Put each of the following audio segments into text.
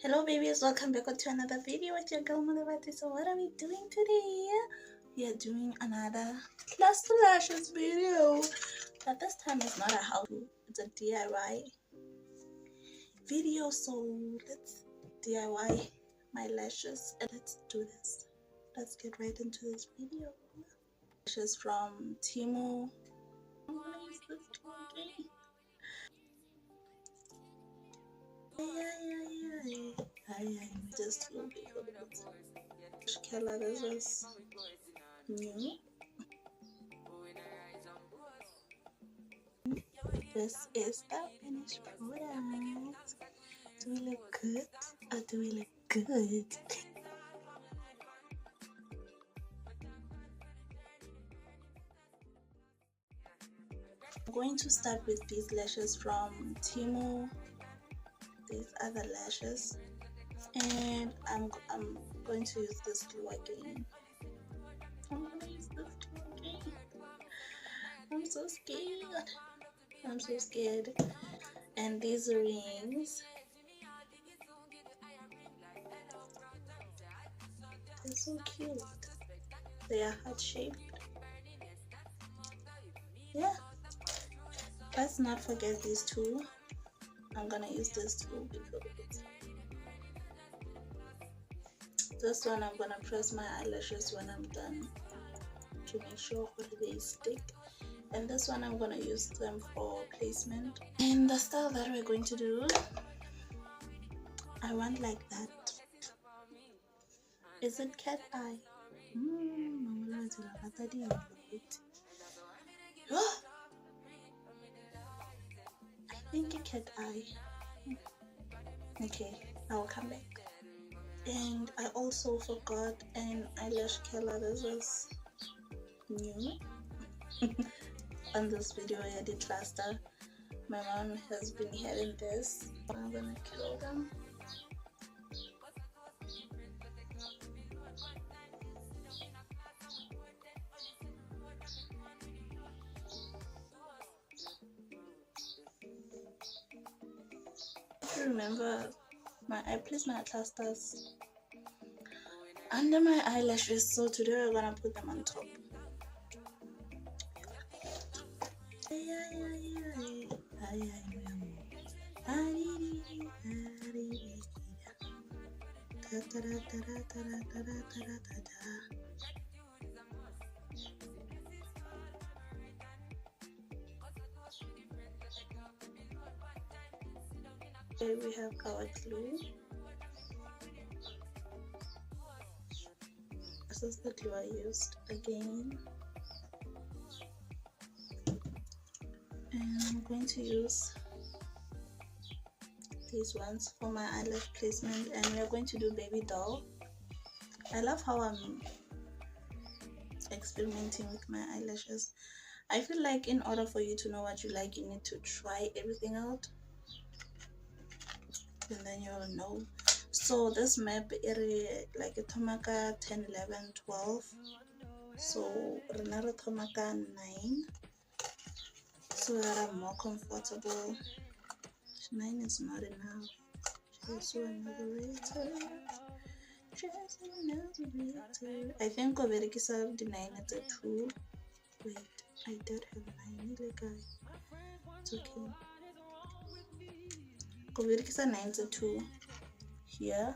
Hello babies, welcome back to another video with your girl Mother. So what are we doing today? We are doing another class to lashes video, but this time it's not a how-to, it's a DIY video. So let's DIY my lashes and let's do this. Let's get right into this video. Lashes from Timo. Just will be color. This is new. This is the finished product. Do we look good or do we look good? I'm going to start with these lashes from Timo. These other lashes, and I'm going to use this glue again. I'm gonna use this glue again. I'm so scared. I'm so scared. And these rings, they're so cute. They are heart shaped. Yeah. Let's not forget these two. I'm gonna use this tool because this one I'm gonna press my eyelashes when I'm done to make sure they stick, and this one I'm gonna use them for placement. And the style that we're going to do, I want like that. Is it cat eye? I think a cat eye. Okay, I'll come back. And I also forgot an eyelash color. This is new on this video. I did cluster. My mom has been having this. I'm gonna kill them. Remember, I place my clusters under my eyelashes, so today we're gonna put them on top. Here we have our glue. This is the glue I used again. And I'm going to use these ones for my eyelash placement, and we are going to do baby doll. I love how I'm experimenting with my eyelashes. I feel like in order for you to know what you like, you need to try everything out, and then you'll know. So this map is like a Tomaka 10, 11, 12. So another Tomaka 9. So that I'm more comfortable. 9 is not enough. Just another later. Just another later. I think Koverikisa the 9 at a 2. Wait, I did have 9 guys. It's okay. Koverikisa 9 at a 2 here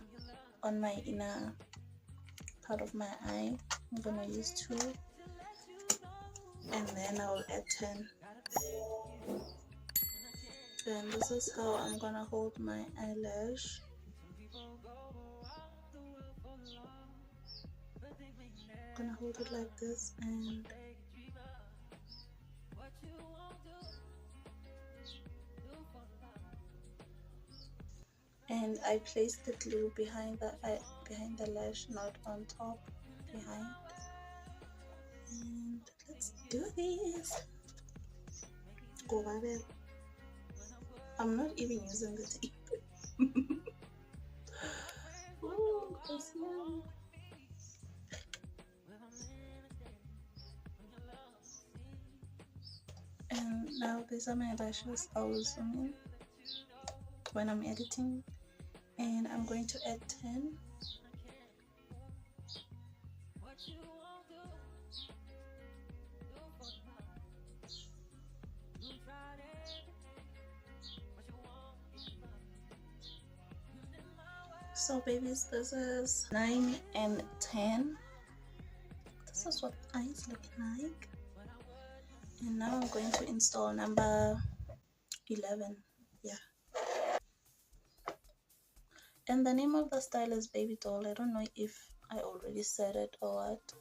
on my inner part of my eye. I'm gonna use 2, and then I'll add 10. And this is how I'm gonna hold my eyelash. I'm gonna hold it like this, and I place the glue behind the lash, not on top, behind. And let's do this. Go over. I'm not even using the tape. Ooh, and now these are my lashes. I will zoom in when I'm editing. and I'm going to add 10. So babies, this is 9 and 10. This is what eyes look like. And now I'm going to install number 11. Yeah. And the name of the style is Baby Doll. I don't know if I already said it or what.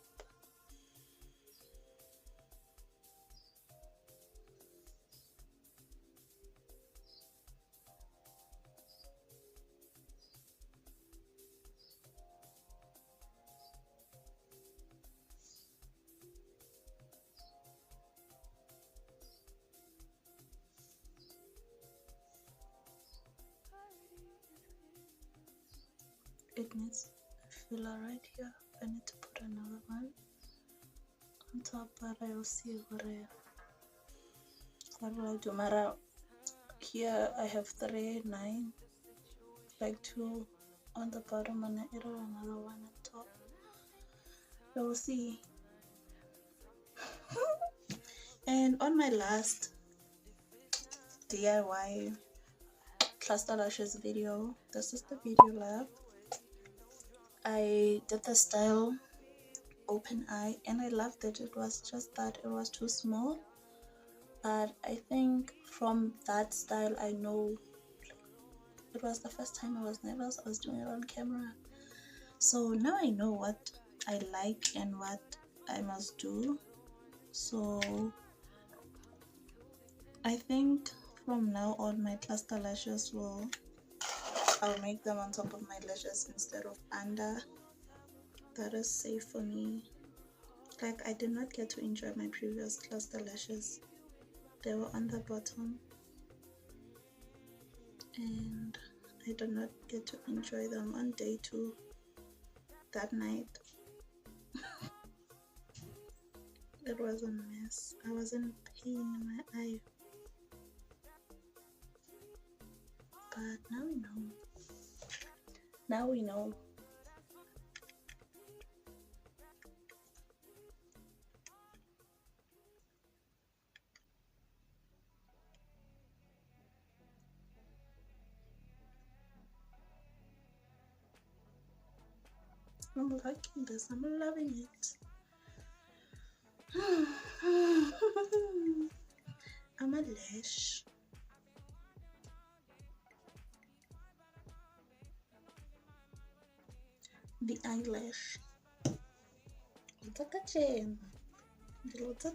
It needs a filler right here. I need to put another one on top, but I will see what will I do. Mara, here I have 3, 9, like 2 on the bottom and another one on top. I will see. And on my last DIY cluster lashes video, this is the video lab. I did the style open eye and I loved it. It was just that it was too small, but I think from that style I know it was the first time I was nervous. I was doing it on camera, so now I know what I like and what I must do. So I think from now on my cluster lashes I'll make them on top of my lashes instead of under. That is safe for me. Like, I did not get to enjoy my previous cluster lashes. They were on the bottom and I did not get to enjoy them on day 2 that night. It was a mess. I was in pain in my eye. But now we know. Now we know. I'm liking this. I'm loving it. I'm a lash. The eyelash.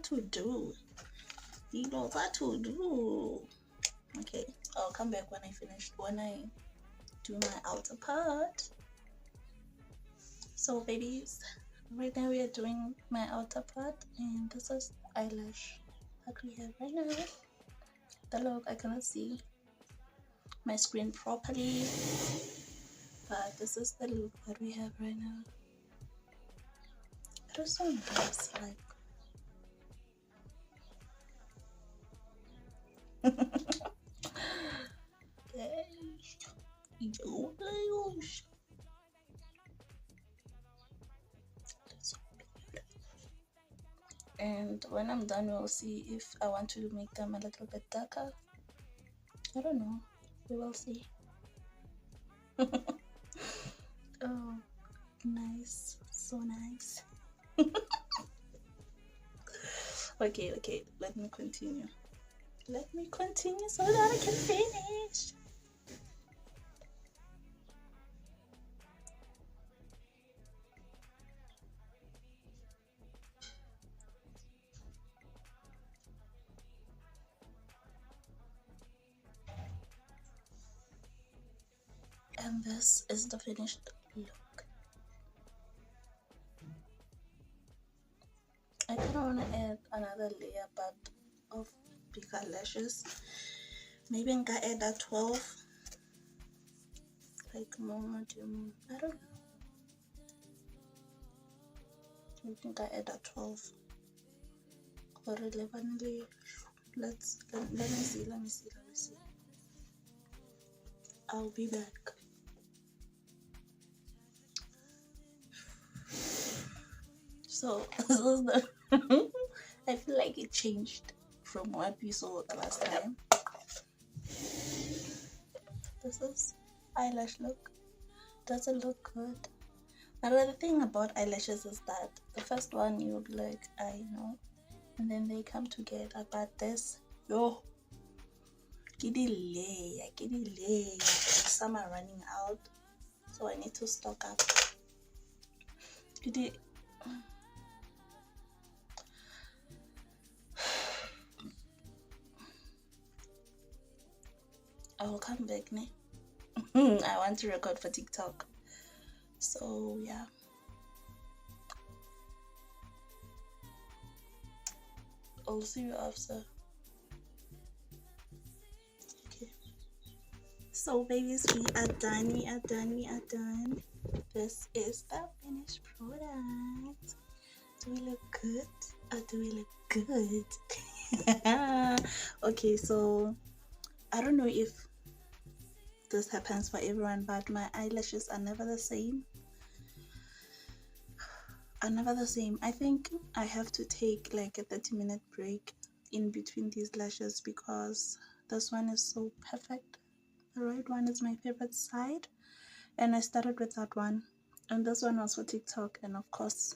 To do. Okay, I'll come back when I finish, when I do my outer part. So babies, right now we are doing my outer part, and this is eyelash that we have right now. The look, I cannot see my screen properly, but this is the look that we have right now. It is so nice, like and when I'm done, we'll see if I want to make them a little bit darker. I don't know, we will see. Oh, nice, so nice. Okay, let me continue so that I can finish. And this is the finished look. I kind of want to add another layer but of bigger lashes. Maybe I'm gonna add a 12, like more medium. I don't know. I think I add a 12 or 11. Let me see. I'll be back. So this is the I feel like it changed from what we saw the last time. This is eyelash look. Does it look good? Another thing about eyelashes is that the first one you'll be like, I know, and then they come together. But this, yo, get it, summer running out, so I need to stock up. Get it. I will come back, ne? I want to record for TikTok. So yeah. I'll see you after. Okay. So babies, we are done. This is the finished product. Do we look good? Or do we look good? Okay, so I don't know if this happens for everyone, but my eyelashes are never the same. I think I have to take like a 30-minute break in between these lashes because this one is so perfect. The right one is my favorite side, and I started with that one, and this one was for TikTok, and of course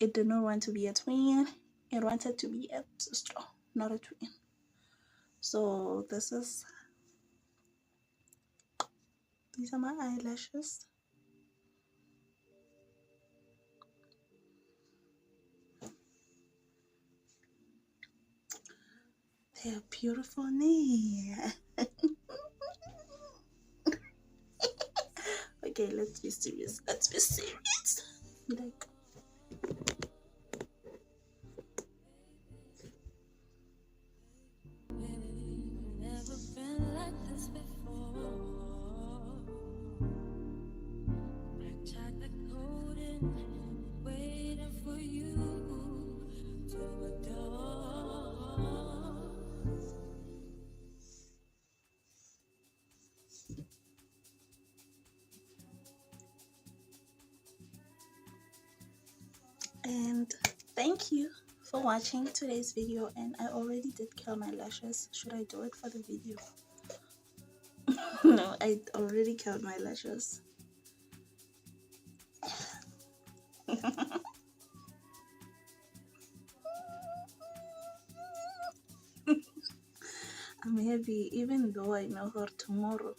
it did not want to be a twin. It wanted to be a sister, not a twin. So these are my eyelashes. They are beautiful. Okay, let's be serious. Like, never been like this before. Black chocolate coating, waiting for you to adore. and thank you for watching today's video. And I already did curl my lashes. Should I do it for the video? No, I already curled my lashes. I'm happy, even though I know for tomorrow.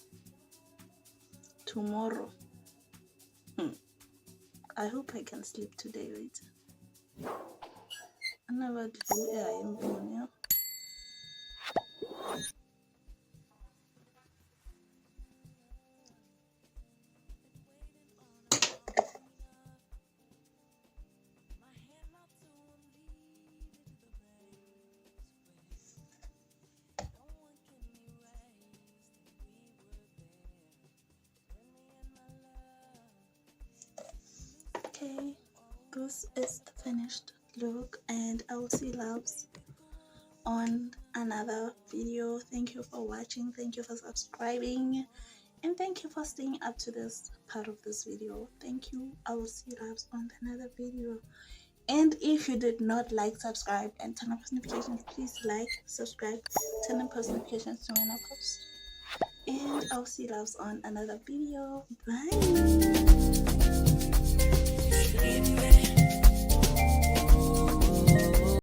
I hope I can sleep today. Wait, I never do. Yeah, I am born, yeah. Okay, this is the finished look, and I will see loves on another video. Thank you for watching, thank you for subscribing, and thank you for staying up to this part of this video. Thank you. I will see loves on another video. And if you did not like, subscribe, and turn on post notifications, please like, subscribe, turn on post notifications to when I post. And I'll see loves on another video. Bye.